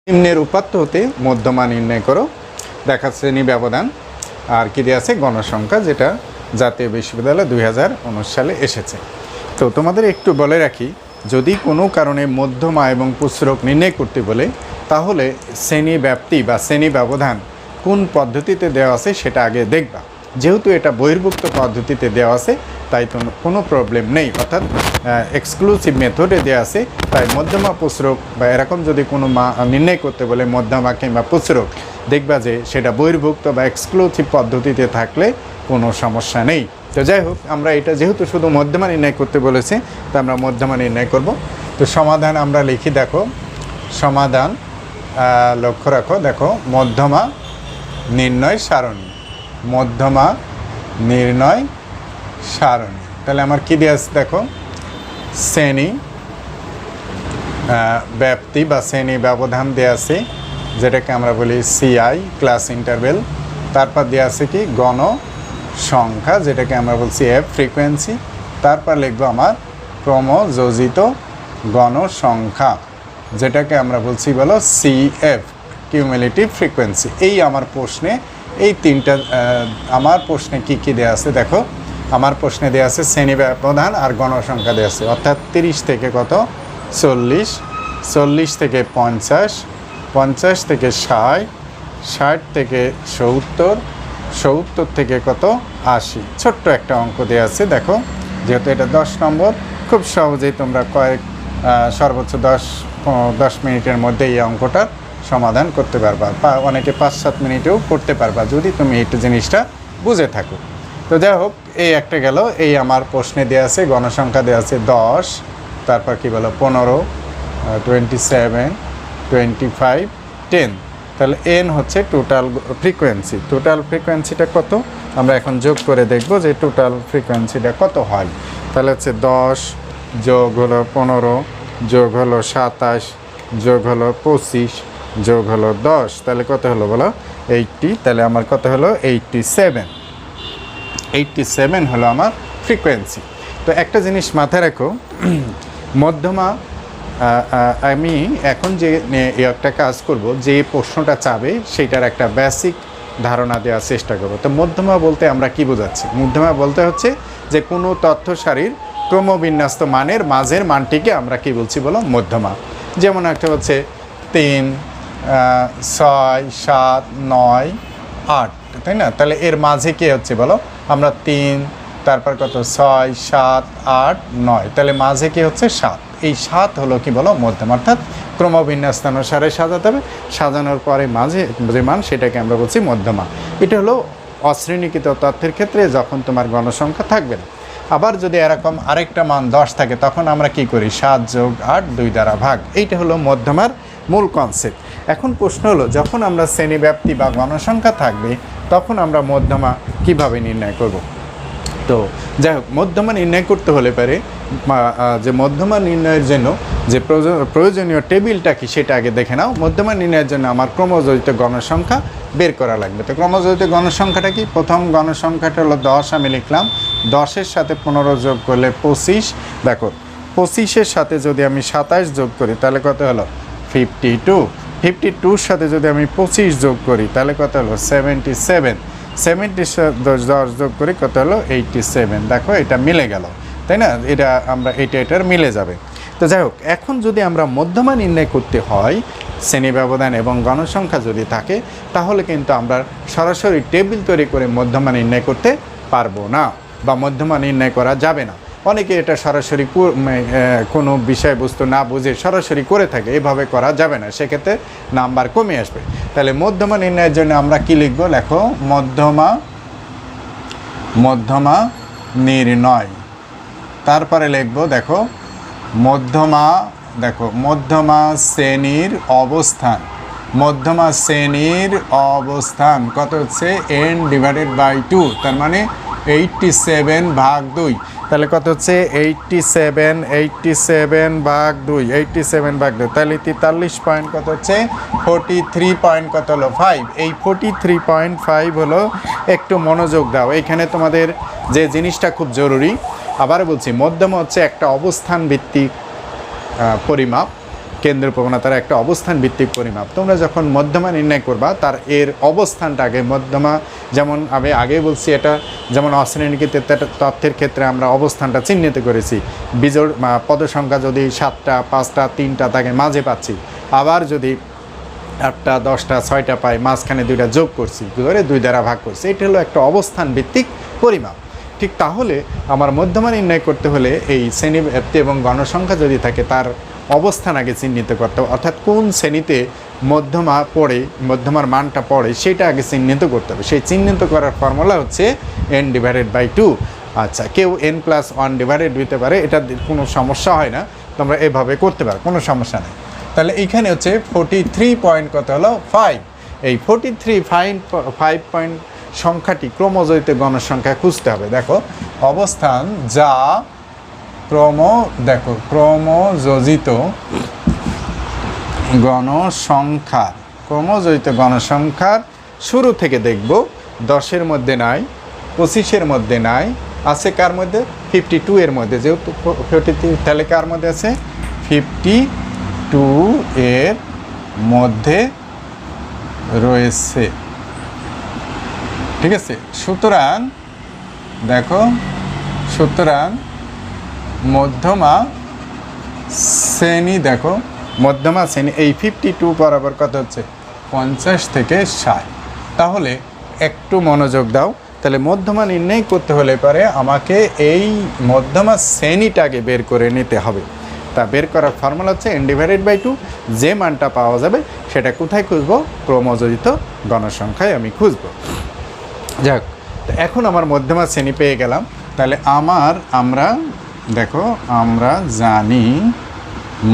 নিম্নের উপাত্ত হতে মধ্যমা নির্ণয় করো। দেখা শ্রেণী ব্যবধান আর কি দেওয়া আছে গণসংখ্যা, যেটা জাতীয় বিশ্ববিদ্যালয় 2019 সালে এসেছে। তো তোমাদের একটু বলে রাখি, যদি কোনো কারণে মধ্যমা এবং প্রসরক নির্ণয় করতে বলে, তাহলে শ্রেণী ব্যাপ্তি বা শ্রেণী ব্যবধান কোন পদ্ধতিতে দেওয়া আছে সেটা আগে দেখবা। যেহেতু এটা বহির্ভুক্ত পদ্ধতিতে দেওয়া আছে, তাই তো কোনো প্রবলেম নেই, অর্থাৎ এক্সক্লুসিভ মেথডে দেওয়া আছে। তাই মধ্যমা প্রসরক বা এরকম যদি কোনো নির্ণয় করতে বলে মধ্যমা কিংবা প্রসরক, দেখবা যে সেটা বহির্ভুক্ত বা এক্সক্লুসিভ পদ্ধতিতে থাকলে কোনো সমস্যা নেই। তো যাই হোক, আমরা এটা যেহেতু শুধু মধ্যমা নির্ণয় করতে বলেছে, তো আমরা মধ্যমা নির্ণয় করব। তো সমাধান আমরা লিখি, দেখো সমাধান লক্ষ্য রাখো, দেখো মধ্যমা নির্ণয় সারণী, মধ্যমা নির্ণয় সারণী। তাহলে আমার কী দেওয়া আছে, দেখো শ্রেণী ব্যাপ্তি বা শ্রেণী ব্যবধান দেওয়া আছে, যেটাকে আমরা বলি সিআই, ক্লাস ইন্টারভেল। তারপর দেওয়া আছে কি গণ সংখ্যা, যেটাকে আমরা বলছি এফ, ফ্রিকোয়েন্সি। তারপর লিখবো আমার ক্রমযোজিত গণসংখ্যা, যেটাকে আমরা বলছি বলো সিএফ, কিউমুলেটিভ ফ্রিকোয়েন্সি। এই আমার প্রশ্নে এই তিনটা আমার প্রশ্নে কি কি দেওয়া আছে, দেখো আমার প্রশ্নে দেওয়া আছে শ্রেণী ব্যবধান আর গণসংখ্যা দেওয়া আছে, অর্থাৎ 30 থেকে কত 40, 40 থেকে 50, 50 থেকে 60, 60 থেকে 70, 70 থেকে কত 80। ছোট্ট একটা অঙ্ক দেওয়া আছে, দেখো যেহেতু এটা 10 নম্বর, খুব সহজেই তোমরা সর্বোচ্চ 10 মিনিটের মধ্যে এই অঙ্কটার সমাধান করতে পারবা, অনেকে 5-7 মিনিটেও করতে পারবা যদি তুমি এই জিনিসটা বুঝে থাকো। তো যাই হোক, এই একটা গেল। এই আমার প্রশ্নে দেওয়া আছে গণসংখ্যা দেওয়া আছে 10, তারপর কি বলো 15, 27, 25, 10। তাহলে এন হচ্ছে টোটাল ফ্রিকোয়েন্সি। টোটাল ফ্রিকোয়েন্সিটা কত আমরা এখন যোগ করে দেখব যে টোটাল ফ্রিকোয়েন্সিটা কত হয়। তাহলে হচ্ছে 10 যোগ হলো 15 যোগ হলো 27 যোগ হলো 25 যোগ হলো 10, তাহলে কত হলো বলো 80। তাহলে আমার কত হলো 87 হলো আমার ফ্রিকোয়েন্সি। তো একটা জিনিস মাথায় রাখো, মধ্যমা আমি এখন যে একটা কাজ করব, যে প্রশ্নটা চাবে সেটার একটা বেসিক ধারণা দেওয়ার চেষ্টা করব। তো মধ্যমা বলতে আমরা কি বোঝাচ্ছি? মধ্যমা বলতে হচ্ছে যে কোনো তথ্য সারির ক্রমবিন্যস্ত মানের মাঝের মানটিকে আমরা কি বলছি বলো মধ্যমা। যেমন একটা হচ্ছে 3, 6, 7, 9, 8, তাই না? তাহলে এর মাঝে কি হচ্ছে বলো, আমরা 3, তারপর কত 6, 7, 8, 9, তাহলে মাঝে কি হচ্ছে 7। এই 7 হলো কি বলো মধ্যমা, অর্থাৎ ক্রমবিন্যস্ত অনুসারে সাজাতে হবে, সাজানোর পরে মাঝে যে মান সেটাকে আমরা বলছি মধ্যমা। এটা হলো অশ্রেণীকৃত তথ্যের ক্ষেত্রে যখন তোমার গণসংখ্যা থাকবে না। আবার যদি এরকম আরেকটা মান 10 থাকে, তখন আমরা কি করি 7 যোগ 8 2 দ্বারা ভাগ। এইটা হলো মধ্যমার মূল কনসেপ্ট। এখন প্রশ্ন হলো, যখন আমরা শ্রেণী ব্যাপ্তি বা গণসংখ্যা থাকবে, তখন আমরা মধ্যমা কিভাবে নির্ণয় করব? তো যাই হোক, মধ্যমা নির্ণয় করতে হলে পারে যে মধ্যমা নির্ণয়ের জন্য যে প্রয়োজনীয় টেবিলটা কি সেটা আগে দেখে নাও। মধ্যমা নির্ণয়ের জন্য আমার ক্রমযোজিত গণসংখ্যা বের করা লাগবে। তো ক্রমযোজিত গণসংখ্যাটা কি? প্রথম গণসংখ্যাটা হলো 10, আমি লিখলাম 10-এর সাথে 15 যোগ করলে 25। দেখো 25-এর সাথে যদি আমি 27 যোগ করি তাহলে কত হলো 52। 52-র সাথে যদি আমি 25 যোগ করি তাহলে কত হলো 77। 70 যোগ করি কত হলো 87। দেখো এটা মিলে গেল, তাই না? এটা আমরা এটার মিলে যাবে। তো যাই হোক, এখন যদি আমরা মধ্যমা নির্ণয় করতে হয়, শ্রেণী ব্যবধান এবং গণসংখ্যা যদি থাকে, তাহলে কিন্তু আমরা সরাসরি টেবিল তৈরি করে মধ্যমা নির্ণয় করতে পারবো না বা মধ্যমা নির্ণয় করা যাবে না। অনেকে এটা সরাসরি কোনো বিষয়বস্তু না বুঝে সরাসরি করে থাকে, এভাবে করা যাবে না, সেক্ষেত্রে নাম্বার কমে আসবে। তাহলে মধ্যমা নির্ণয়ের জন্য আমরা কি লিখব? লেখো মধ্যমা নির্ণয়। তারপরে লিখব দেখো মধ্যমা শ্রেণীর অবস্থান। মধ্যমা শ্রেণীর অবস্থান কত হচ্ছে n/2, তার মানে 87/2। তাহলে কত হচ্ছে 87/2, তাহলে 43 পয়েন্ট কত হচ্ছে 43 পয়েন্ট কত হলো 5। এই 43.5 হলো, একটু মনোযোগ দাও এখানে, তোমাদের যে জিনিসটা খুব জরুরি। আবার বলছি, মধ্যমা হচ্ছে একটা অবস্থান ভিত্তিক পরিমাপ। কেন্দ্র প্রবণতার একটা অবস্থান ভিত্তিক পরিমাপ। তোমরা যখন মধ্যমা নির্ণয় করবা তার এর অবস্থানটা আগে, মধ্যমা যেমন আমি আগে বলছি, এটা যেমন অশ্রেণীকৃত তথ্যের ক্ষেত্রে আমরা অবস্থানটা চিহ্নিত করেছি, বিজোড় পদ সংখ্যা যদি 7টা 5টা 3টা থাকে মাঝে পাচ্ছি, আবার যদি 8টা 10টা 6টা পাই মাঝখানে 2টা যোগ করছি, করে 2 দ্বারা ভাগ করছি, এটা হলো একটা অবস্থান ভিত্তিক পরিমাপ। ঠিক তাহলে আমার মধ্যমা নির্ণয় করতে হলে এই শ্রেণী ব্যাপ্তি এবং গণসংখ্যা যদি থাকে তার অবস্থান আগে চিহ্নিত করতে হবে, অর্থাৎ কোন শ্রেণীতে মধ্যমা পড়ে, মধ্যমার মানটা পড়ে সেটা আগে চিহ্নিত করতে হবে। সেই চিহ্নিত করার ফর্মুলা হচ্ছে n/2। আচ্ছা, কেউ n+1 ডিভাইডেড দিতে পারে, এটা কোনো সমস্যা হয় না, তোমরা এভাবে করতে পারো, কোনো সমস্যা নেই। তাহলে এইখানে হচ্ছে 43 পয়েন্ট কত হলো 5। এই 5 পয়েন্ট সংখ্যাটি ক্রমযোজিত গণসংখ্যা খুঁজতে হবে। দেখো অবস্থান যা ক্রমযোজিত গণসংখ্যার শুরু থেকে দেখব 10-এর মধ্যে নাই, 25-এর মধ্যে নাই, আছে কার মধ্যে 52 এর মধ্যে, যেহেতু 43, তাহলে কার মধ্যে আছে 52 এর মধ্যে রয়েছে। ঠিক আছে, সুতরাং দেখো, সুতরাং মধ্যমা শ্রেণী, দেখো মধ্যমা শ্রেণী এই 52 বরাবর কত হচ্ছে 50 থেকে 60। তাহলে একটু মনোযোগ দাও, তাহলে মধ্যমা নির্ণয় করতে হলে পরে আমাকে এই মধ্যমা শ্রেণীটাকে বের করে নিতে হবে। তা বের করার ফর্মুলা হচ্ছে n/2। যে মানটা পাওয়া যাবে সেটা কোথায় খুঁজবো, ক্রমযোজিত গণসংখ্যায় আমি খুঁজবো। যাক, এখন আমার মধ্যমা শ্রেণী পেয়ে গেলাম। তাহলে আমরা দেখো, আমরা জানি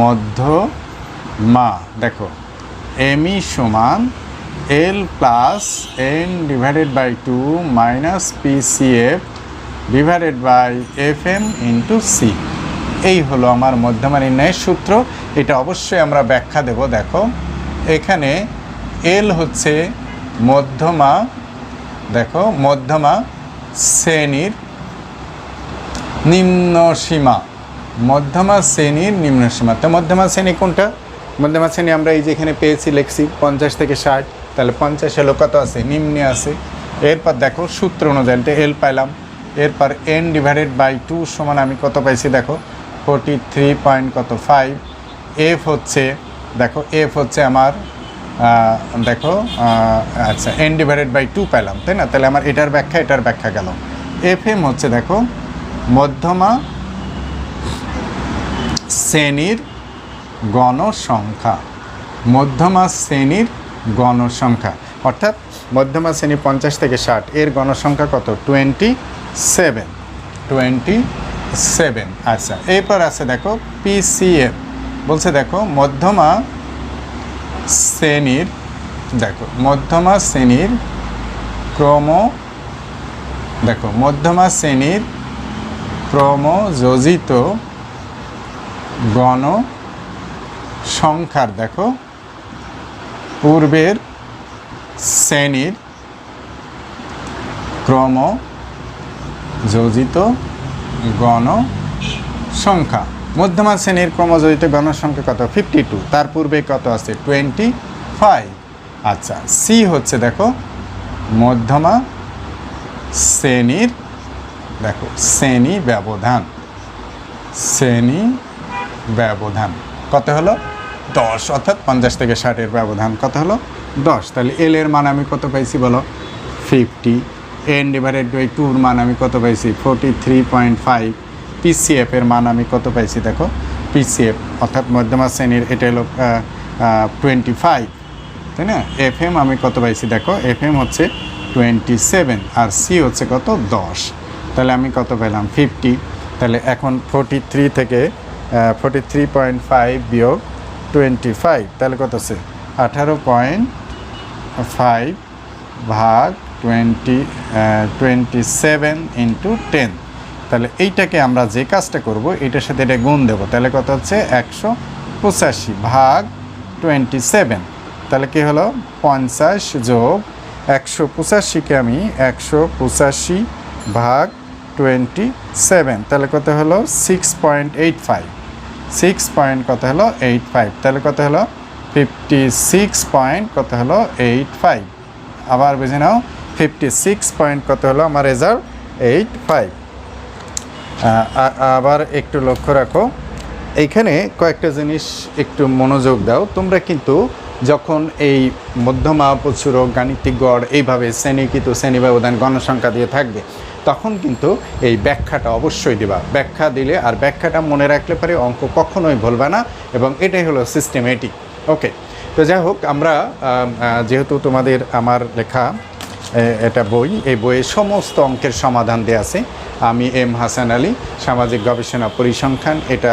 মধ্যমা, দেখো mi সমান l+n/2 -PCF /FM × C। এই হলো আমার মধ্যমা নির্ণয়ের সূত্র। এটা অবশ্যই আমরা ব্যাখ্যা দেব। দেখো এখানে এল হচ্ছে মধ্যমা, দেখো মধ্যমা শ্রেণীর নিম্ন সীমা, মধ্যমা শ্রেণীর নিম্ন সীমা। তো মধ্যমা শ্রেণী কোনটা? মধ্যমা শ্রেণী আমরা এই যেখানে পেয়েছি লিখছি 50 থেকে 60, তাহলে 50 হলো কত আছে, নিম্নে আছে। এরপর দেখো সূত্র অনুযায়ী এল পাইলাম, এরপর n/2 সমান আমি কত পাইছি, দেখো 43.5। এফ হচ্ছে, দেখো এফ হচ্ছে আমার, দেখো আচ্ছা n/2 পেলাম, তাই না? তাহলে আমার এটার ব্যাখ্যা গেল। FM হচ্ছে, দেখো মধ্যমা শ্রেণীর গণসংখ্যা, মধ্যমা শ্রেণীর গণসংখ্যা, অর্থাৎ মধ্যমা শ্রেণী 50 থেকে 60, এর গণসংখ্যা কত 27। আচ্ছা, এরপর আছে দেখো PCF বলছে, দেখো মধ্যমা শ্রেণীর, দেখো মধ্যমা শ্রেণীর দেখো মধ্যমা শ্রেণীর ক্রমযোজিত গণসংখ্যার, দেখো পূর্বের শ্রেণীর ক্রমযোজিত গণসংখ্যা, মধ্যমা শ্রেণীর ক্রমযোজিত গণসংখ্যা কত 52, তার পূর্বে কত আছে 25। আচ্ছা, সি হচ্ছে, দেখো মধ্যমা শ্রেণীর, দেখো শ্রেণী ব্যবধান কত হলো 10, অর্থাৎ 50 থেকে 60-এর ব্যবধান কত হলো 10। তাহলে এল এর মান আমি কত পাইছি বলো 50, n/2 মান আমি কত পাইছি 43.5, PCF এর মান আমি কত পাইছি, দেখো PCF অর্থাৎ মধ্যমা শ্রেণীর এটা হলো 25, তাই না? FM আমি কত পাইছি, দেখো FM হচ্ছে 27 আর সি হচ্ছে কত 10। তাহলে আমি কত পেলাম 50। তাহলে এখন 43 থেকে 43.5 বিয়োগ 25, তাহলে কত আছে 18.5 ভাগ 27 × 10। তাহলে এইটাকে আমরা যে কাজটা করব, এটার সাথে এটা গুণ দেবো, তাহলে কত হচ্ছে 185 ভাগ 27। তাহলে কি হলো 50 যোগ 185কে আমি 185 ভাগ 27, তাহলে কত হলো 6.85। 6 পয়েন্ট কত হলো 85, তাহলে কত হলো 56 পয়েন্ট কত হলো 85। আবার বুঝে নাও 56 পয়েন্ট কত হলো আমার রেজাল্ট 85। আবার একটু লক্ষ্য রাখো, এইখানে কয়েকটা জিনিস একটু মনোযোগ দাও। তোমরা কিন্তু যখন এই মধ্যমা প্রচুরক গাণিতিক গড় এইভাবে শ্রেণীকৃত শ্রেণী ব্যবধান গণসংখ্যা দিয়ে থাকবে, তখন কিন্তু এই ব্যাখ্যাটা অবশ্যই দেবা। ব্যাখ্যা দিলে আর ব্যাখ্যাটা মনে রাখলে পরে অঙ্ক কখনোই ভুলবে না, এবং এটাই হলো সিস্টেমেটিক। ওকে, তো যাই হোক, আমরা যেহেতু তোমাদের আমার লেখা এটা বই, এই বইয়ে সমস্ত অঙ্কের সমাধান দেওয়া আছে। আমি এম হাসান আলী, সামাজিক গবেষণা পরিসংখ্যান, এটা